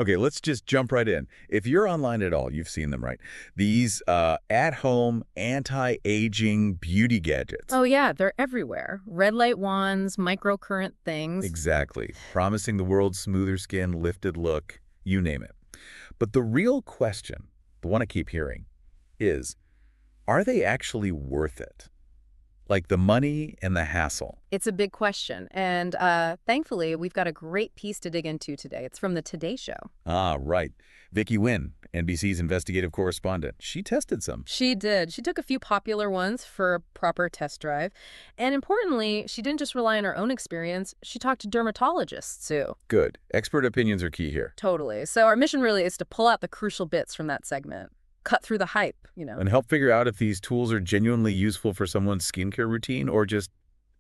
Okay, let's just jump right in. If you're online at all, you've seen them, right? These at-home anti-aging beauty gadgets. Oh yeah, they're everywhere. Red light wands, microcurrent things. Exactly. Promising the world's smoother skin, lifted look, you name it. But the real question, the one I keep hearing, is, are they actually worth it? Like the money and the hassle. It's a big question. And thankfully, we've got a great piece to dig into today. It's from the Today Show. Ah, right. Vicky Nguyen, NBC's investigative correspondent. She tested some. She did. She took a few popular ones for a proper test drive. And importantly, she didn't just rely on her own experience. She talked to dermatologists, too. Good. Expert opinions are key here. Totally. So our mission really is to pull out the crucial bits from that segment. Cut through the hype. And help figure out if these tools are genuinely useful for someone's skincare routine or just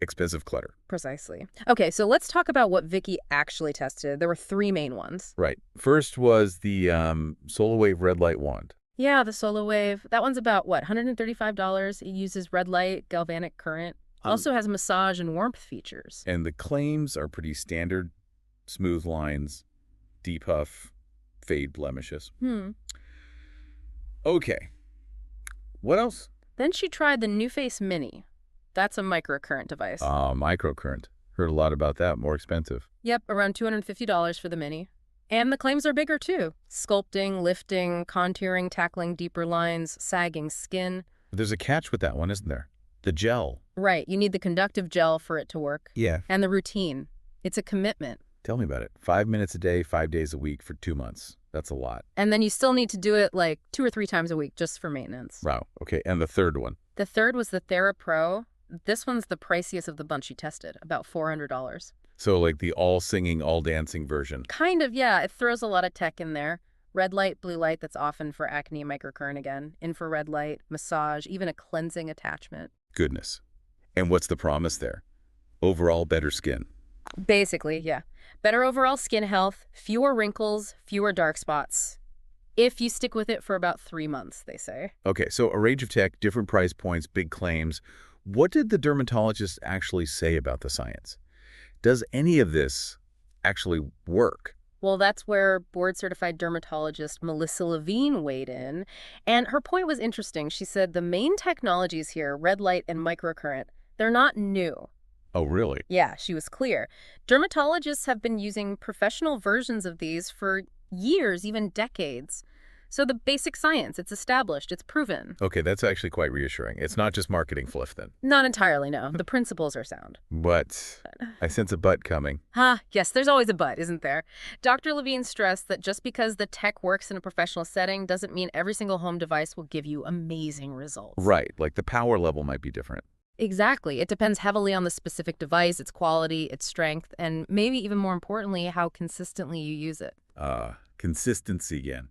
expensive clutter. Precisely. Okay, so let's talk about what Vicky actually tested. There were three main ones. Right. First was the SolarWave red light wand. Yeah, the Solo Wave. That one's about, what, $135? It uses red light, galvanic current. Also has massage and warmth features. And the claims are pretty standard. Smooth lines, depuff, fade blemishes. Okay. What else? Then she tried the NuFace Mini. That's a microcurrent device. Microcurrent. Heard a lot about that. More expensive. Yep, around $250 for the Mini. And the claims are bigger, too. Sculpting, lifting, contouring, tackling deeper lines, sagging skin. But there's a catch with that one, isn't there? The gel. Right, you need the conductive gel for it to work. Yeah. And the routine. It's a commitment. Tell me about it. 5 minutes a day, 5 days a week for 2 months. That's a lot. And then you still need to do it like 2 or 3 times a week just for maintenance. Wow. Okay. And the third one? The third was the TheraPro. This one's the priciest of the bunch she tested, about $400. So like the all-singing, all-dancing version. Kind of, yeah. It throws a lot of tech in there. Red light, blue light, that's often for acne, microcurrent again. Infrared light, massage, even a cleansing attachment. Goodness. And what's the promise there? Overall better skin. Basically, yeah. Better overall skin health, fewer wrinkles, fewer dark spots. If you stick with it for about 3 months, they say. Okay, so a range of tech, different price points, big claims. What did the dermatologist actually say about the science? Does any of this actually work? Well, that's where board-certified dermatologist Melissa Levine weighed in. And her point was interesting. She said the main technologies here, red light and microcurrent, they're not new. Oh, really? Yeah, she was clear. Dermatologists have been using professional versions of these for years, even decades. So the basic science, it's established, it's proven. Okay, that's actually quite reassuring. It's not just marketing fluff then. Not entirely, no. The principles are sound. But I sense a but coming. Yes, there's always a but, isn't there? Dr. Levine stressed that just because the tech works in a professional setting doesn't mean every single home device will give you amazing results. Right, like the power level might be different. Exactly. It depends heavily on the specific device, its quality, its strength, and maybe even more importantly, how consistently you use it. Consistency again.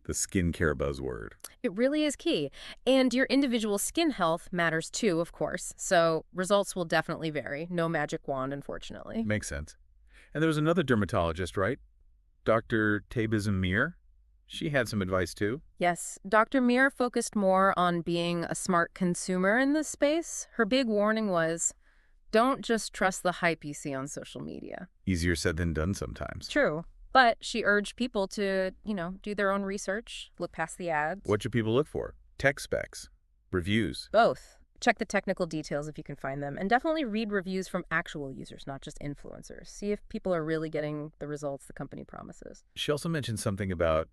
The skincare buzzword. It really is key. And your individual skin health matters too, of course. So results will definitely vary. No magic wand, unfortunately. Makes sense. And there was another dermatologist, right? Dr. Tabizm Mir? She had some advice too. Yes, Dr. Mir focused more on being a smart consumer in this space. Her big warning was, don't just trust the hype you see on social media. Easier said than done sometimes. True. But she urged people to, do their own research, look past the ads. What should people look for? Tech specs? Reviews? Both. Check the technical details if you can find them, and definitely read reviews from actual users, not just influencers. See if people are really getting the results the company promises. She also mentioned something about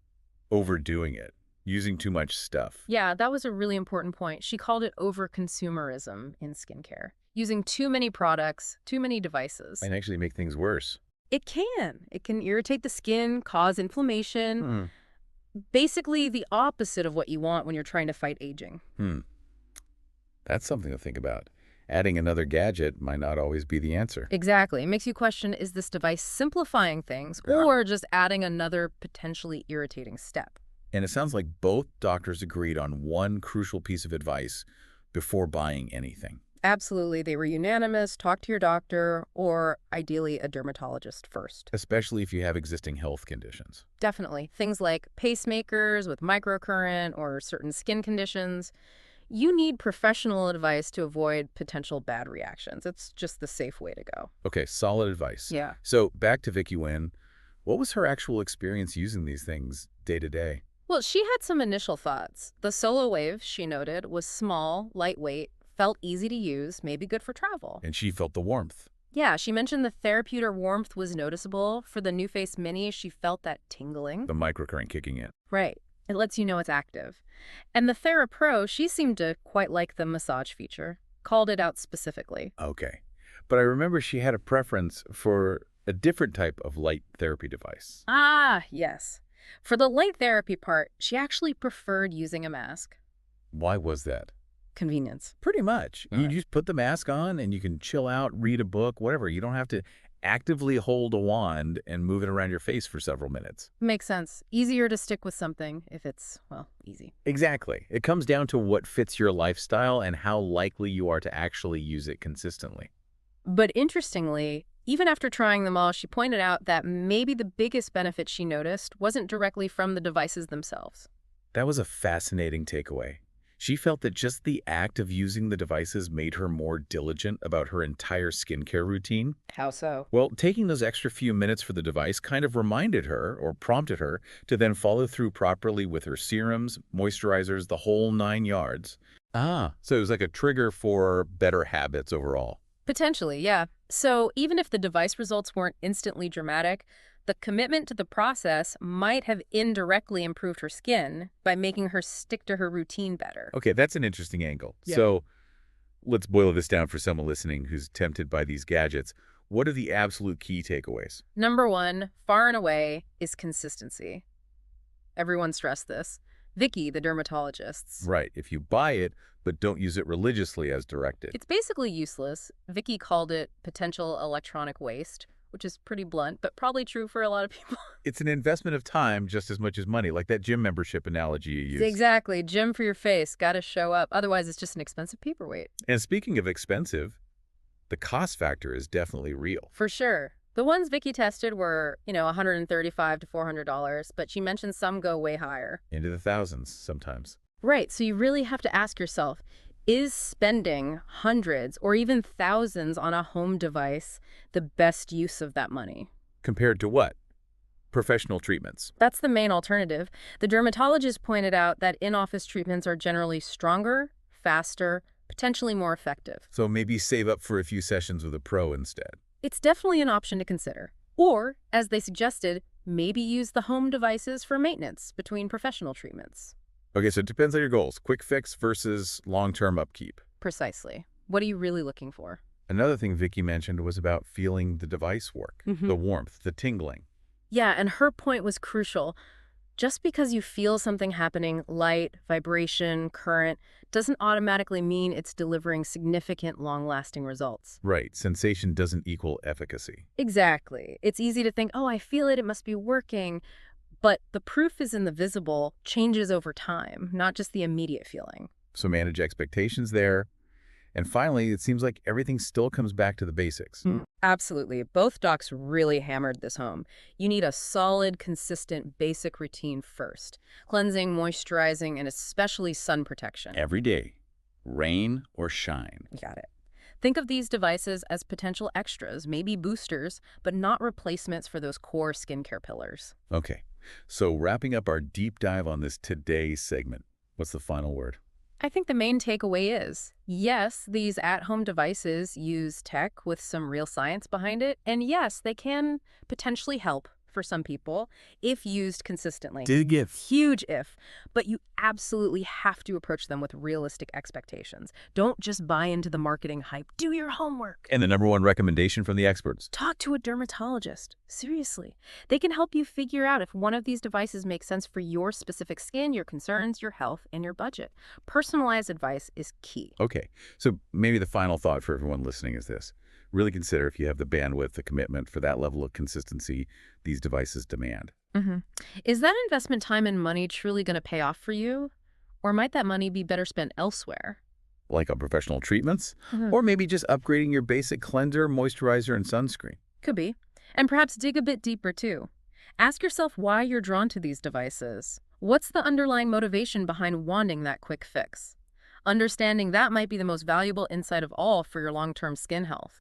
overdoing it, using too much stuff. Yeah, that was a really important point. She called it over-consumerism in skincare. Using too many products, too many devices. And actually make things worse. It can. It can irritate the skin, cause inflammation. Basically the opposite of what you want when you're trying to fight aging. That's something to think about. Adding another gadget might not always be the answer. Exactly. It makes you question, is this device simplifying things or just adding another potentially irritating step? And it sounds like both doctors agreed on one crucial piece of advice before buying anything. Absolutely. They were unanimous. Talk to your doctor or ideally a dermatologist first. Especially if you have existing health conditions. Definitely. Things like pacemakers with microcurrent or certain skin conditions. You need professional advice to avoid potential bad reactions. It's just the safe way to go. Okay, solid advice. Yeah. So back to Vicky Nguyen. What was her actual experience using these things day to day? Well, she had some initial thoughts. The Solo Wave, she noted, was small, lightweight, felt easy to use, maybe good for travel. And she felt the warmth. Yeah, she mentioned the therapeutic warmth was noticeable. For the NuFace Mini, she felt that tingling. The microcurrent kicking in. Right. It lets you know it's active. And the TheraPro, she seemed to quite like the massage feature. Called it out specifically. Okay. But I remember she had a preference for a different type of light therapy device. Ah, yes. For the light therapy part, she actually preferred using a mask. Why was that? Convenience. Pretty much. You Right. just put the mask on and you can chill out, read a book, whatever. You don't have to actively hold a wand and move it around your face for several minutes. Makes sense. Easier to stick with something if it's, well, easy. Exactly. It comes down to what fits your lifestyle and how likely you are to actually use it consistently. But interestingly, even after trying them all, she pointed out that maybe the biggest benefit she noticed wasn't directly from the devices themselves. That was a fascinating takeaway. She felt that just the act of using the devices made her more diligent about her entire skincare routine. How so? Well, taking those extra few minutes for the device kind of reminded her or prompted her to then follow through properly with her serums, moisturizers, the whole 9 yards. So it was like a trigger for better habits overall. Potentially, yeah. So even if the device results weren't instantly dramatic, the commitment to the process might have indirectly improved her skin by making her stick to her routine better. Okay, that's an interesting angle. Yeah. So let's boil this down for someone listening who's tempted by these gadgets. What are the absolute key takeaways? Number one, far and away, is consistency. Everyone stressed this. Vicky, the dermatologists. Right, if you buy it, but don't use it religiously as directed. It's basically useless. Vicky called it potential electronic waste, which is pretty blunt, but probably true for a lot of people. It's an investment of time just as much as money, like that gym membership analogy you used. Exactly. Gym for your face. Gotta show up. Otherwise, it's just an expensive paperweight. And speaking of expensive, the cost factor is definitely real. For sure. The ones Vicky tested were, $135 to $400, but she mentioned some go way higher. Into the thousands sometimes. Right, so you really have to ask yourself, is spending hundreds or even thousands on a home device the best use of that money? Compared to what? Professional treatments. That's the main alternative. The dermatologist pointed out that in-office treatments are generally stronger, faster, potentially more effective. So maybe save up for a few sessions with a pro instead. It's definitely an option to consider. Or, as they suggested, maybe use the home devices for maintenance between professional treatments. Okay, so it depends on your goals. Quick fix versus long-term upkeep. Precisely. What are you really looking for? Another thing Vicky mentioned was about feeling the device work. The warmth, the tingling. Yeah, and her point was crucial. Just because you feel something happening, light, vibration, current, doesn't automatically mean it's delivering significant, long-lasting results. Right, sensation doesn't equal efficacy. Exactly. It's easy to think, oh, I feel it must be working. But the proof is in the visible, changes over time, not just the immediate feeling. So manage expectations there. And finally, it seems like everything still comes back to the basics. Absolutely. Both docs really hammered this home. You need a solid, consistent, basic routine first. Cleansing, moisturizing, and especially sun protection. Every day, rain or shine. Got it. Think of these devices as potential extras, maybe boosters, but not replacements for those core skincare pillars. Okay, so wrapping up our deep dive on this today's segment, what's the final word? I think the main takeaway is, yes, these at-home devices use tech with some real science behind it, and yes, they can potentially help for some people if used consistently. Dig if. Huge if, but you absolutely have to approach them with realistic expectations. Don't just buy into the marketing hype. Do your homework. And the number one recommendation from the experts. Talk to a dermatologist. Seriously. They can help you figure out if one of these devices makes sense for your specific skin, your concerns, your health, and your budget. Personalized advice is key. Okay, so maybe the final thought for everyone listening is this. Really consider if you have the bandwidth, the commitment for that level of consistency these devices demand. Is that investment time and money truly going to pay off for you? Or might that money be better spent elsewhere? Like on professional treatments, or maybe just upgrading your basic cleanser, moisturizer, and sunscreen. Could be. And perhaps dig a bit deeper, too. Ask yourself why you're drawn to these devices. What's the underlying motivation behind wanting that quick fix? Understanding that might be the most valuable insight of all for your long-term skin health.